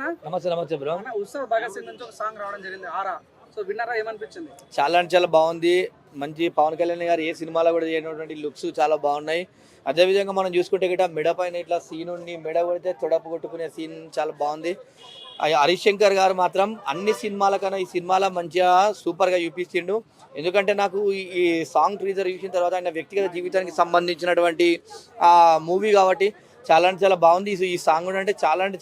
నమస్తే నమస్తే బ్రో. ఉత్సవ్ భగత్ సింగ్ నుంచి ఒక సాంగ్ రావడం జరిగింది ఆరా. సో విన్నారా, ఏమనిపించింది? చాలా అంటే చాలా బాగుంది. మంచి పవన్ కళ్యాణ్ గారు ఏ సినిమాలో కూడా చేయనటువంటి లుక్స్ చాలా బాగున్నాయి. అదేవిధంగా మనం చూసుకుంటే గిట్ట మెడ పైన ఇట్లా సీన్ ఉండి మెడ కొడితే తొడపు కొట్టుకునే సీన్ చాలా బాగుంది. హరీష్ శంకర్ గారు మాత్రం అన్ని సినిమాల కన్నా ఈ సినిమాలో మంచిగా సూపర్గా చూపిస్తుండు. ఎందుకంటే నాకు ఈ సాంగ్ ట్రీజర్ చూసిన తర్వాత ఆయన వ్యక్తిగత జీవితానికి సంబంధించినటువంటి మూవీ కాబట్టి చాలా అంటే చాలా బాగుంది. ఈ సాంగ్ కూడా అంటే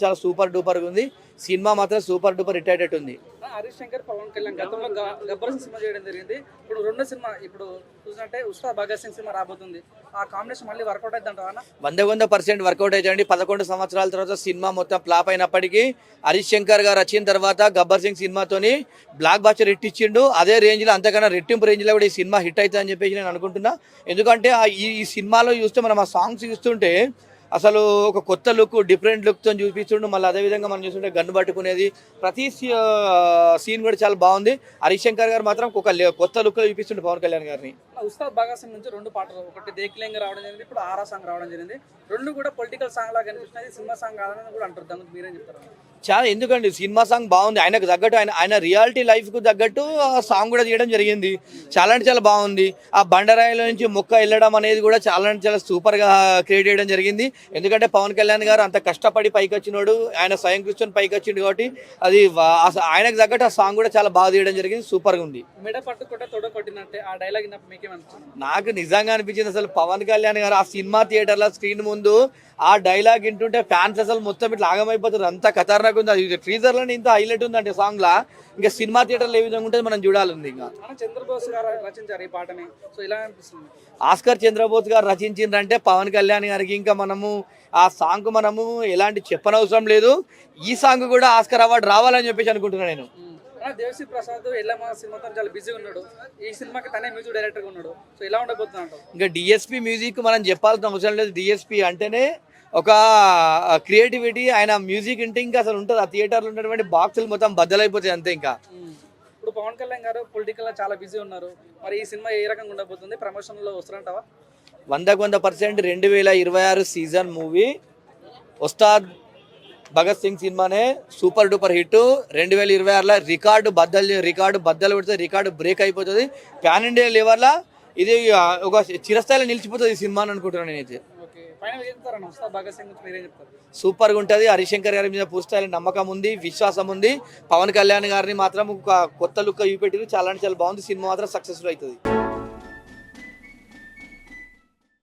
చాలా సూపర్ డూపర్గా ఉంది. సినిమా మాత్రం సూపర్ డూపర్ హిట్ అయ్యేటట్టుంది. హరీష్ శంకర్, పవన్ కళ్యాణ్ గతంలో గబ్బర్ సింగ్ సినిమా చేయడం జరిగింది. ఇప్పుడు రెండో సినిమా ఇప్పుడు చూసినట్టే ఉస్తాద్ భగత్ సింగ్ సినిమా రాబోతుంది. ఆ కాంబినేషన్ మళ్ళీ వర్కౌట్ అవుతుంది అంటారా? 100% వర్కౌట్ అవుతుంది. 11 సంవత్సరాల తర్వాత సినిమా మొత్తం ఫ్లాప్ అయినప్పటికీ హరీష్ శంకర్ గారు వచ్చిన తర్వాత గబ్బర్ సింగ్ సినిమాతోని బ్లాక్ బాస్టర్ హిట్ ఇచ్చిండు. అదే రేంజ్లో అంతకన్నా రెట్టింపు రేంజ్లో కూడా ఈ సినిమా హిట్ అవుతుంది అని చెప్పేసి నేను అనుకుంటున్నా. ఎందుకంటే ఈ సినిమాలో చూస్తే మనం ఆ సాంగ్స్ చూస్తుంటే అసలు ఒక కొత్త లుక్, డిఫరెంట్ లుక్తో చూపిస్తుండు. మళ్ళీ అదేవిధంగా మనం చూస్తుంటే గన్ను పట్టుకునేది ప్రతి సీన్ కూడా చాలా బాగుంది. హరీష్ శంకర్ గారు మాత్రం ఒక కొత్త లుక్లో చూపిస్తుండే పవన్ కళ్యాణ్ గారిని. ఉస్తాద్ భగత్ సింగ్ నుంచి 2 పాటలు, ఒకటి దేక్లింగ్ రావడం జరిగింది, ఇప్పుడు ఆరా సాంగ్ రావడం జరిగింది. రెండు కూడా పొలిటికల్ సాంగ్ లాగా కనిపిస్తున్నాయి. సినిమా సాంగ్ కాదని కూడా అంటారు. దానికి మీరేం చెప్తారు? చాలా ఎందుకండి సినిమా సాంగ్ బాగుంది. ఆయనకు తగ్గట్టు ఆయన రియాలిటీ లైఫ్కు తగ్గట్టు ఆ సాంగ్ కూడా తీయడం జరిగింది. చాలా అంటే చాలా బాగుంది. ఆ బండరాయిలో నుంచి మొక్క వెళ్ళడం అనేది కూడా చాలా అంటే చాలా సూపర్గా క్రియేట్ చేయడం జరిగింది. ఎందుకంటే పవన్ కళ్యాణ్ గారు అంత కష్టపడి పైకి వచ్చినోడు, ఆయన స్వయం కూర్చొని పైకి వచ్చిండు కాబట్టి అది ఆయనకు తగ్గట్టు ఆ సాంగ్ కూడా చాలా బాగా తీయడం జరిగింది. సూపర్గా ఉంది. మెడ పట్టుకుంటే తొడ కొట్టినట్టే ఆ డైలాగ్ మీకేమనిపించింది? నాకు నిజంగా అనిపించింది అసలు పవన్ కళ్యాణ్ గారు ఆ సినిమా థియేటర్లో స్క్రీన్ ముందు ఆ డైలాగ్ వింటుంటే ఫ్యాన్స్ అసలు మొత్తం ఇట్లా ఆగమైపోతారు. అంత ఖతర్నాక్ ఉంది. అది ట్రీజర్లోనే ఇంత హైలైట్ ఉందంటే సాంగ్లా, ఇంకా సినిమా థియేటర్లో ఏ విధంగా ఉంటుంది మనం చూడాలి. ఇంకా చంద్రబోస్ గారు రచించారు ఈ పాటని. సో ఇలా అనిపిస్తుంది. ఆస్కర్ చంద్రబోస్ గారు రచించిండ్రంటే పవన్ కళ్యాణ్ గారికి ఇంకా మనము ఆ సాంగ్ మనము ఎలాంటి చెప్పనవసరం లేదు. ఈ సాంగ్ కూడా ఆస్కర్ అవార్డు రావాలని చెప్పేసి అనుకుంటున్నాను నేను. దేవిశ్రీ ప్రసాద్ ఎల్లమ్మ సినిమాతో చాలా బిజీగా ఉన్నాడు. ఈ సినిమాకి తనే మ్యూజిక్ డైరెక్టర్గా ఉన్నాడు. సో ఇలా ఉండబోతున్నాడు. ఇంకా డిఎస్పి మ్యూజిక్ మనం చెప్పాల్సిన అవసరం లేదు. డిఎస్పి అంటేనే ఒక క్రియేటివిటీ. ఆయన మ్యూజిక్ అంటే ఇంకా అసలు ఉంటుంది. ఆ థియేటర్లో ఉన్నటువంటి బాక్సులు మొత్తం బద్దలైపోతాయి అంతే. ఇంకా ఇప్పుడు పవన్ కళ్యాణ్ గారు పొలిటికల్ చాలా బిజీ ఉన్నారు. మరి ఈ సినిమా ఏ రకంగా ఉండబోతుంది? ప్రమోషన్లో వస్తారంటావా? 100% 2026 సీజన్ మూవీ ఉస్తాద్ భగత్ సింగ్ సినిమానే సూపర్ డూపర్ హిట్. 2026లో రికార్డు బద్దలు పెడితే రికార్డు బ్రేక్ అయిపోతుంది. ప్యాన్ ఇండియా లెవెల్లో ఇది ఒక చిరస్థాయిలో నిలిచిపోతుంది ఈ సినిమా అని అనుకుంటున్నాను నేనైతే. సూపర్గా ఉంటుంది. హరిశంకర్ గారి మీద పూర్తిస్థాయిలో నమ్మకం ఉంది, విశ్వాసం ఉంది. పవన్ కళ్యాణ్ గారిని మాత్రం ఒక కొత్త లుక్ చూపెట్టింది. చాలా అంటే చాలా బాగుంది. సినిమా మాత్రం సక్సెస్ఫుల్ అవుతుంది.